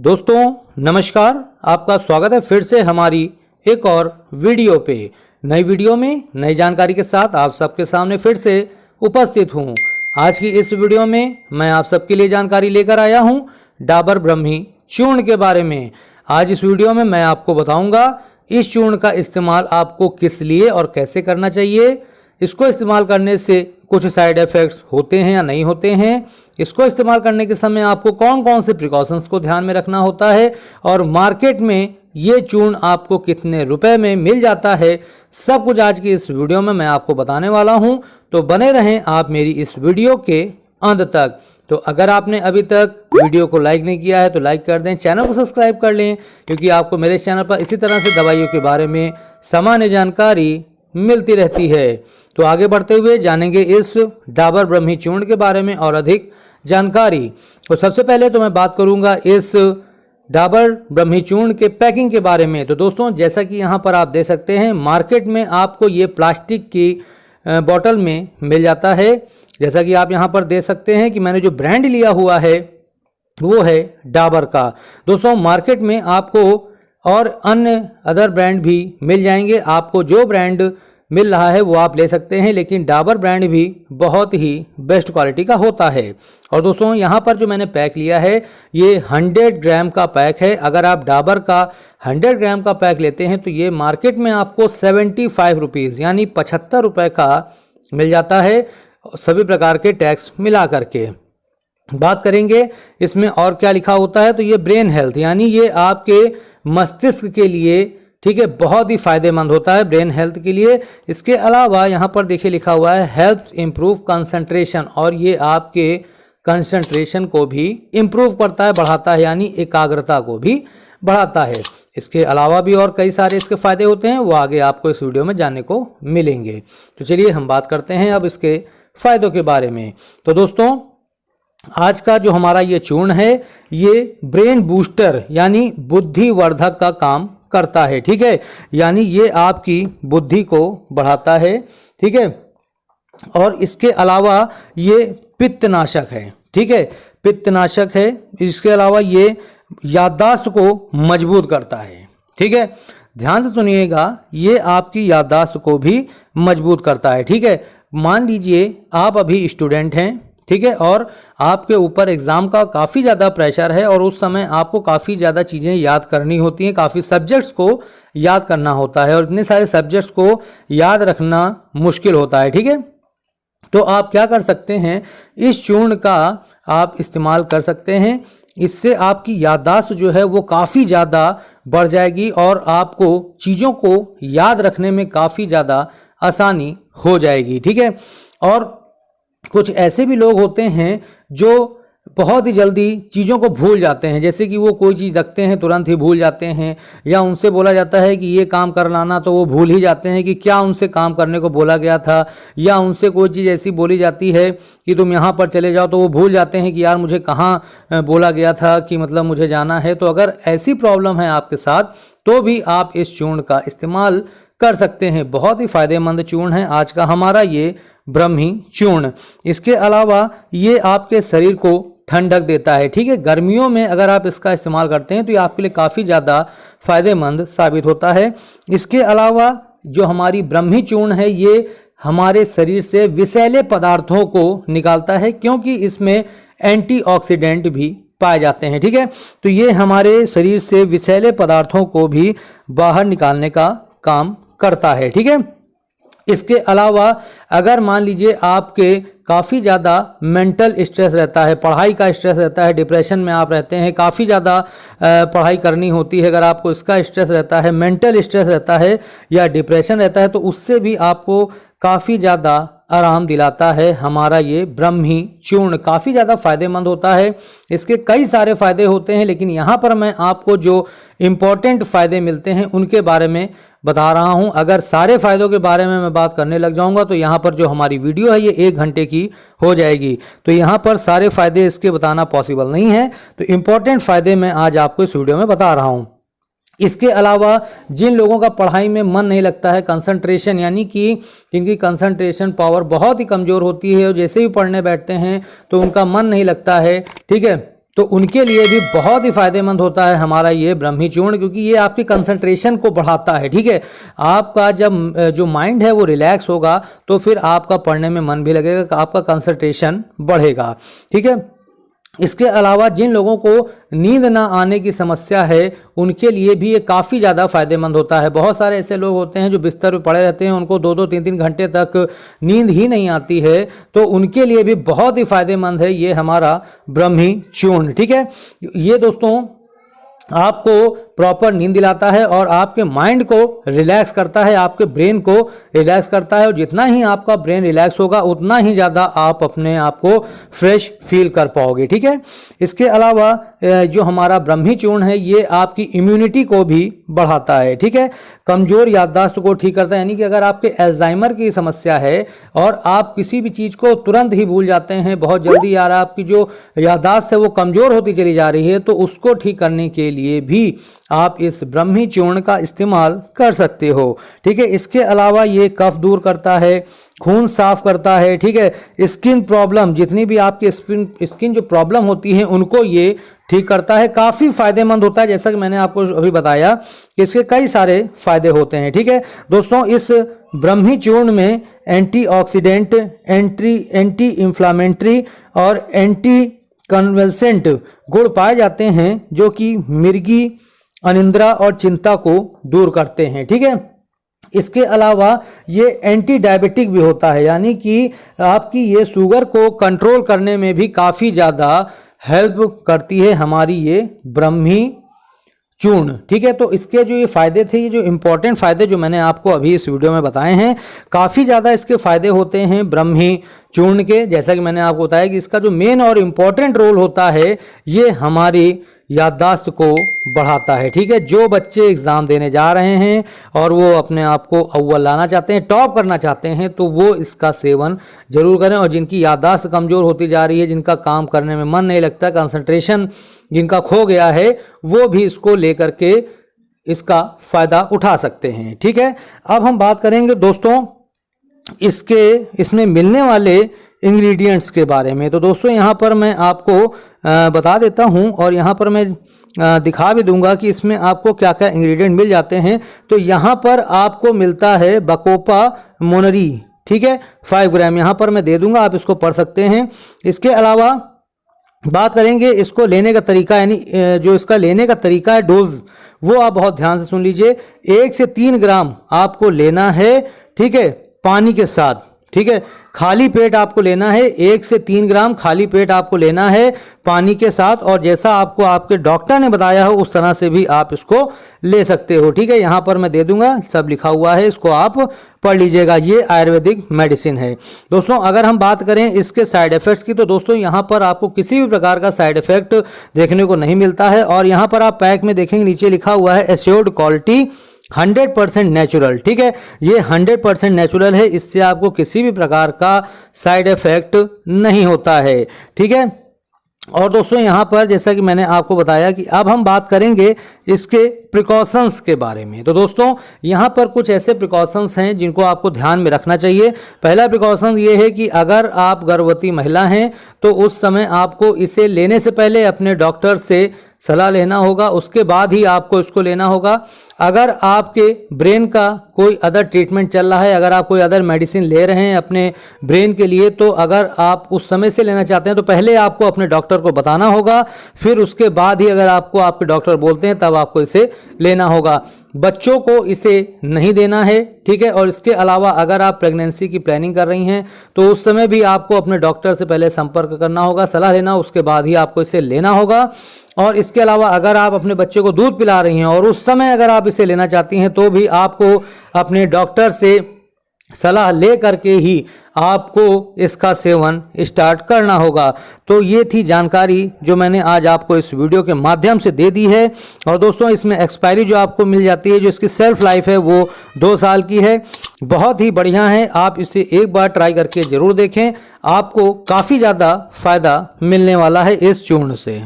दोस्तों नमस्कार, आपका स्वागत है फिर से हमारी एक और वीडियो पे। नई वीडियो में नई जानकारी के साथ आप सबके सामने फिर से उपस्थित हूँ। आज की इस वीडियो में मैं आप सबके लिए जानकारी लेकर आया हूँ डाबर ब्रह्मी चूर्ण के बारे में। आज इस वीडियो में मैं आपको बताऊंगा इस चूर्ण का इस्तेमाल आपको किस लिए और कैसे करना चाहिए, इसको इस्तेमाल करने से कुछ साइड इफ़ेक्ट्स होते हैं या नहीं होते हैं, इसको इस्तेमाल करने के समय आपको कौन कौन से प्रिकॉशंस को ध्यान में रखना होता है और मार्केट में ये चूर्ण आपको कितने रुपए में मिल जाता है, सब कुछ आज की इस वीडियो में मैं आपको बताने वाला हूं। तो बने रहें आप मेरी इस वीडियो के अंत तक। तो अगर आपने अभी तक वीडियो को लाइक नहीं किया है तो लाइक कर दें, चैनल को सब्सक्राइब कर लें, क्योंकि आपको मेरे चैनल पर इसी तरह से दवाइयों के बारे में सामान्य जानकारी मिलती रहती है। तो आगे बढ़ते हुए जानेंगे इस डाबर ब्रह्मी चूर्ण के बारे में और अधिक जानकारी। तो सबसे पहले तो मैं बात करूंगा इस डाबर ब्रह्मी चूर्ण के पैकिंग के बारे में। तो दोस्तों जैसा कि यहाँ पर आप देख सकते हैं, मार्केट में आपको ये प्लास्टिक की बोतल में मिल जाता है। जैसा कि आप यहाँ पर देख सकते हैं कि मैंने जो ब्रांड लिया हुआ है वो है डाबर का। दोस्तों मार्केट में आपको और अन्य अदर ब्रांड भी मिल जाएंगे, आपको जो ब्रांड मिल रहा है वो आप ले सकते हैं, लेकिन डाबर ब्रांड भी बहुत ही बेस्ट क्वालिटी का होता है। और दोस्तों यहाँ पर जो मैंने पैक लिया है ये 100 ग्राम का पैक है। अगर आप डाबर का 100 ग्राम का पैक लेते हैं तो ये मार्केट में आपको 75 रुपीज़ यानी 75 रुपये का मिल जाता है, सभी प्रकार के टैक्स मिला करके। बात करेंगे इसमें और क्या लिखा होता है, तो ये ब्रेन हेल्थ यानी ये आपके मस्तिष्क के लिए, ठीक है, बहुत ही फायदेमंद होता है ब्रेन हेल्थ के लिए। इसके अलावा यहाँ पर देखिए लिखा हुआ है हेल्प इम्प्रूव कंसंट्रेशन, और ये आपके कंसंट्रेशन को भी इम्प्रूव करता है, बढ़ाता है, यानी एकाग्रता को भी बढ़ाता है। इसके अलावा भी और कई सारे इसके फ़ायदे होते हैं, वो आगे आपको इस वीडियो में जानने को मिलेंगे। तो चलिए हम बात करते हैं अब इसके फ़ायदों के बारे में। तो दोस्तों आज का जो हमारा ये चूर्ण है ये ब्रेन बूस्टर यानी बुद्धिवर्धक का काम करता है, ठीक है, यानी ये आपकी बुद्धि को बढ़ाता है, ठीक है। और इसके अलावा ये पित्तनाशक है, ठीक है, पित्तनाशक है। इसके अलावा ये याददाश्त को मजबूत करता है, ठीक है, ध्यान से सुनिएगा, ये आपकी याददाश्त को भी मजबूत करता है, ठीक है। मान लीजिए आप अभी स्टूडेंट हैं, ठीक है, और आपके ऊपर एग्ज़ाम का काफ़ी ज़्यादा प्रेशर है और उस समय आपको काफ़ी ज़्यादा चीज़ें याद करनी होती हैं, काफ़ी सब्जेक्ट्स को याद करना होता है और इतने सारे सब्जेक्ट्स को याद रखना मुश्किल होता है, ठीक है। तो आप क्या कर सकते हैं, इस चूर्ण का आप इस्तेमाल कर सकते हैं। इससे आपकी याददाश्त जो है वो काफ़ी ज़्यादा बढ़ जाएगी और आपको चीज़ों को याद रखने में काफ़ी ज़्यादा आसानी हो जाएगी, ठीक है। और कुछ ऐसे भी लोग होते हैं जो बहुत ही जल्दी चीज़ों को भूल जाते हैं, जैसे कि वो कोई चीज़ रखते हैं तुरंत ही भूल जाते हैं, या उनसे बोला जाता है कि ये काम कर लाना तो वो भूल ही जाते हैं कि क्या उनसे काम करने को बोला गया था, या उनसे कोई चीज़ ऐसी बोली जाती है कि तुम यहाँ पर चले जाओ तो वो भूल जाते हैं कि यार मुझे कहाँ बोला गया था कि मतलब मुझे जाना है। तो अगर ऐसी प्रॉब्लम है आपके साथ तो भी आप इस चूर्ण का इस्तेमाल कर सकते हैं। बहुत ही फायदेमंद चूर्ण है आज का हमारा ये ब्रह्मी चूर्ण। इसके अलावा ये आपके शरीर को ठंडक देता है, ठीक है, गर्मियों में अगर आप इसका इस्तेमाल करते हैं तो ये आपके लिए काफ़ी ज़्यादा फायदेमंद साबित होता है। इसके अलावा जो हमारी ब्रह्मी चूर्ण है ये हमारे शरीर से विषैले पदार्थों को निकालता है, क्योंकि इसमें एंटीऑक्सीडेंट भी पाए जाते हैं, ठीक है। तो ये हमारे शरीर से विषैले पदार्थों को भी बाहर निकालने का काम करता है, ठीक है। इसके अलावा अगर मान लीजिए आपके काफ़ी ज़्यादा मेंटल स्ट्रेस रहता है, पढ़ाई का स्ट्रेस रहता है, डिप्रेशन में आप रहते हैं, काफ़ी ज़्यादा पढ़ाई करनी होती है, अगर आपको इसका स्ट्रेस रहता है, मेंटल स्ट्रेस रहता है या डिप्रेशन रहता है, तो उससे भी आपको काफ़ी ज़्यादा आराम दिलाता है हमारा ये ब्रह्मी चूर्ण, काफ़ी ज़्यादा फायदेमंद होता है। इसके कई सारे फ़ायदे होते हैं, लेकिन यहाँ पर मैं आपको जो इम्पोर्टेंट फ़ायदे मिलते हैं उनके बारे में बता रहा हूँ। अगर सारे फ़ायदों के बारे में मैं बात करने लग जाऊँगा तो यहाँ पर जो हमारी वीडियो है ये 1 घंटे की हो जाएगी, तो यहाँ पर सारे फ़ायदे इसके बताना पॉसिबल नहीं है। तो इम्पोर्टेंट फ़ायदे मैं आज आपको इस वीडियो में बता रहा हूँ। इसके अलावा जिन लोगों का पढ़ाई में मन नहीं लगता है, कंसंट्रेशन यानी कि जिनकी कंसंट्रेशन पावर बहुत ही कमज़ोर होती है और जैसे ही पढ़ने बैठते हैं तो उनका मन नहीं लगता है, ठीक है, तो तो उनके लिए भी बहुत ही फायदेमंद होता है हमारा ये ब्रह्मी चूर्ण, क्योंकि ये आपकी कंसंट्रेशन को बढ़ाता है। ठीक है, आपका जब जो माइंड है वो रिलैक्स होगा तो फिर आपका पढ़ने में मन भी लगेगा, आपका कंसंट्रेशन बढ़ेगा। ठीक है, इसके अलावा जिन लोगों को नींद ना आने की समस्या है उनके लिए भी ये काफ़ी ज़्यादा फायदेमंद होता है। बहुत सारे ऐसे लोग होते हैं जो बिस्तर पर पड़े रहते हैं, उनको 2-2, 3-3 घंटे तक नींद ही नहीं आती है, तो उनके लिए भी बहुत ही फायदेमंद है ये हमारा ब्रह्मी चूर्ण। ठीक है, ये दोस्तों आपको प्रॉपर नींद दिलाता है और आपके माइंड को रिलैक्स करता है, आपके ब्रेन को रिलैक्स करता है, और जितना ही आपका ब्रेन रिलैक्स होगा उतना ही ज़्यादा आप अपने आप को फ्रेश फील कर पाओगे। ठीक है, इसके अलावा जो हमारा ब्रह्मी चूर्ण है ये आपकी इम्यूनिटी को भी बढ़ाता है। ठीक है, कमज़ोर याददाश्त को ठीक करता है, यानी कि अगर आपके अल्जाइमर की समस्या है और आप किसी भी चीज़ को तुरंत ही भूल जाते हैं बहुत जल्दी, यार आपकी जो याददाश्त है वो कमज़ोर होती चली जा रही है, तो उसको ठीक करने के लिए भी आप इस ब्रह्मी चूर्ण का इस्तेमाल कर सकते हो। ठीक है, इसके अलावा ये कफ दूर करता है, खून साफ करता है। ठीक है, स्किन प्रॉब्लम, जितनी भी आपकी स्किन जो प्रॉब्लम होती है उनको ये ठीक करता है, काफ़ी फायदेमंद होता है। जैसा कि मैंने आपको अभी बताया कि इसके कई सारे फायदे होते हैं। ठीक है दोस्तों, इस ब्रह्मी चूर्ण में एंटीऑक्सीडेंट, एंटी इंफ्लामेटरी और एंटी कन्वल्सेंट गुण पाए जाते हैं जो कि मिर्गी, अनिद्रा और चिंता को दूर करते हैं। ठीक है, इसके अलावा ये एंटी डायबिटिक भी होता है, यानी कि आपकी ये शुगर को कंट्रोल करने में भी काफ़ी ज़्यादा हेल्प करती है हमारी ये ब्रह्मी चूर्ण। ठीक है, तो इसके जो ये फ़ायदे थे, ये जो इम्पोर्टेंट फ़ायदे जो मैंने आपको अभी इस वीडियो में बताए हैं, काफ़ी ज़्यादा इसके फ़ायदे होते हैं ब्रह्मी चूर्ण के। जैसा कि मैंने आपको बताया कि इसका जो मेन और इम्पोर्टेंट रोल होता है ये हमारी याददाश्त को बढ़ाता है। ठीक है, जो बच्चे एग्ज़ाम देने जा रहे हैं और वो अपने आप को अव्वल लाना चाहते हैं, टॉप करना चाहते हैं, तो वो इसका सेवन जरूर करें। और जिनकी याददाश्त कमज़ोर होती जा रही है, जिनका काम करने में मन नहीं लगता, कंसंट्रेशन जिनका खो गया है, वो भी इसको लेकर के इसका फ़ायदा उठा सकते हैं। ठीक है, अब हम बात करेंगे दोस्तों इसमें मिलने वाले इंग्रेडिएंट्स के बारे में। तो दोस्तों यहाँ पर मैं आपको बता देता हूँ और यहाँ पर मैं दिखा भी दूंगा कि इसमें आपको क्या क्या इंग्रेडिएंट मिल जाते हैं। तो यहाँ पर आपको मिलता है बकोपा मोनरी। ठीक है, 5 ग्राम यहाँ पर मैं दे दूंगा, आप इसको पढ़ सकते हैं। इसके अलावा बात करेंगे इसको लेने का तरीका, यानी जो इसका लेने का तरीका है, डोज, वो आप बहुत ध्यान से सुन लीजिए। 1 से 3 ग्राम आपको लेना है। ठीक है, पानी के साथ। ठीक है, खाली पेट आपको लेना है। 1 से 3 ग्राम खाली पेट आपको लेना है पानी के साथ, और जैसा आपको आपके डॉक्टर ने बताया हो उस तरह से भी आप इसको ले सकते हो। ठीक है, यहाँ पर मैं दे दूंगा, सब लिखा हुआ है, इसको आप पढ़ लीजिएगा। ये आयुर्वेदिक मेडिसिन है। दोस्तों अगर हम बात करें इसके साइड इफ़ेक्ट्स की, तो दोस्तों यहाँ पर आपको किसी भी प्रकार का साइड इफ़ेक्ट देखने को नहीं मिलता है। और यहाँ पर आप पैक में देखेंगे नीचे लिखा हुआ है एश्योर्ड क्वालिटी 100% नेचुरल। ठीक है, ये 100% नेचुरल है, इससे आपको किसी भी प्रकार का साइड इफेक्ट नहीं होता है। ठीक है, और दोस्तों यहाँ पर जैसा कि मैंने आपको बताया कि अब हम बात करेंगे इसके प्रिकॉशंस के बारे में। तो दोस्तों यहाँ पर कुछ ऐसे प्रिकॉशंस हैं जिनको आपको ध्यान में रखना चाहिए। पहला प्रिकॉशन ये है कि अगर आप गर्भवती महिला हैं तो उस समय आपको इसे लेने से पहले अपने डॉक्टर से सलाह लेना होगा, उसके बाद ही आपको इसको लेना होगा। अगर आपके ब्रेन का कोई अदर ट्रीटमेंट चल रहा है, अगर आप कोई अदर मेडिसिन ले रहे हैं अपने ब्रेन के लिए, तो अगर आप उस समय से लेना चाहते हैं तो पहले आपको अपने डॉक्टर को बताना होगा, फिर उसके बाद ही अगर आपको आपके डॉक्टर बोलते हैं तब आपको इसे लेना होगा। बच्चों को इसे नहीं देना है। ठीक है, और इसके अलावा अगर आप प्रेगनेंसी की प्लानिंग कर रही हैं तो उस समय भी आपको अपने डॉक्टर से पहले संपर्क करना होगा, सलाह लेना, उसके बाद ही आपको इसे लेना होगा। और इसके अलावा अगर आप अपने बच्चे को दूध पिला रही हैं और उस समय अगर आप इसे लेना चाहती हैं तो भी आपको अपने डॉक्टर से सलाह ले करके ही आपको इसका सेवन स्टार्ट करना होगा। तो ये थी जानकारी जो मैंने आज आपको इस वीडियो के माध्यम से दे दी है। और दोस्तों इसमें एक्सपायरी जो आपको मिल जाती है, जो इसकी सेल्फ लाइफ है वो 2 साल की है। बहुत ही बढ़िया है, आप इसे एक बार ट्राई करके ज़रूर देखें, आपको काफ़ी ज़्यादा फ़ायदा मिलने वाला है इस चूर्ण से।